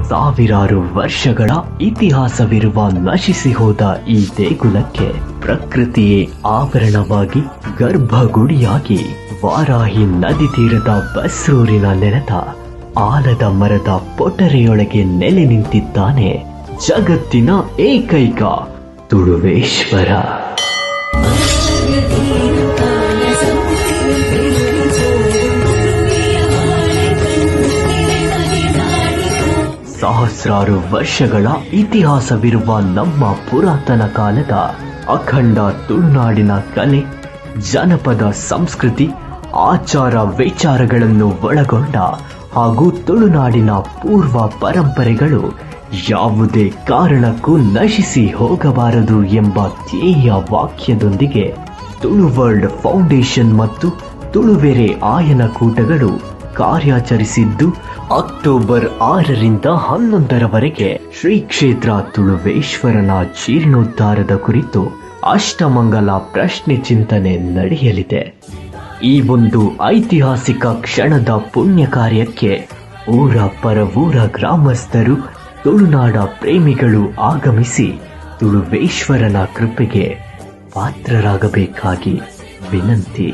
ಸಾವಿರಾರು ವರ್ಷಗಳ ಇತಿಹಾಸವಿರುವ ನಶಿಸಿ ಹೋದ ಈ ದೇಗುಲಕ್ಕೆ ಪ್ರಕೃತಿಯೇ ಆವರಣವಾಗಿ ಗರ್ಭಗುಡಿಯಾಗಿ ವಾರಾಹಿ ನದಿ ತೀರದ ಬಸ್ರೂರಿನ ನೆಲದ ಆಲದ ಮರದ ಪೊಟರೆಯೊಳಗೆ ನೆಲೆ ನಿಂತಿದ್ದಾನೆ ಜಗತ್ತಿನ ಏಕೈಕ ತುಳುವೇಶ್ವರ. ಸಹಸ್ರಾರು ವರ್ಷಗಳ ಇತಿಹಾಸವಿರುವ ನಮ್ಮ ಪುರಾತನ ಕಾಲದ ಅಖಂಡ ತುಳುನಾಡಿನ ಕಲೆ, ಜನಪದ ಸಂಸ್ಕೃತಿ, ಆಚಾರ ವಿಚಾರಗಳನ್ನು ಒಳಗೊಂಡ ಹಾಗೂ ತುಳುನಾಡಿನ ಪೂರ್ವ ಪರಂಪರೆಗಳು ಯಾವುದೇ ಕಾರಣಕ್ಕೂ ನಶಿಸಿ ಹೋಗಬಾರದು ಎಂಬ ಧ್ಯೇಯ ವಾಕ್ಯದೊಂದಿಗೆ ತುಳು ವರ್ಲ್ಡ್ ಫೌಂಡೇಶನ್ ಮತ್ತು ತುಳುವೆರೆ ಆಯನಕೂಟಗಳು ಕಾರ್ಯಾಚರಿಸಿದ್ದು ಅಕ್ಟೋಬರ್ 6ರಿಂದ 11ರವರೆಗೆ ಶ್ರೀ ಕ್ಷೇತ್ರ ತುಳುವೇಶ್ವರನ ಜೀರ್ಣೋದ್ಧಾರದ ಕುರಿತು ಅಷ್ಟಮಂಗಲ ಪ್ರಶ್ನೆ ಚಿಂತನೆ ನಡೆಯಲಿದೆ. ಈ ಒಂದು ಐತಿಹಾಸಿಕ ಕ್ಷಣದ ಪುಣ್ಯ ಕಾರ್ಯಕ್ಕೆ ಊರ ಪರವೂರ ಗ್ರಾಮಸ್ಥರು, ತುಳುನಾಡ ಪ್ರೇಮಿಗಳು ಆಗಮಿಸಿ ತುಳುವೇಶ್ವರನ ಕೃಪೆಗೆ ಪಾತ್ರರಾಗಬೇಕಾಗಿ ವಿನಂತಿ.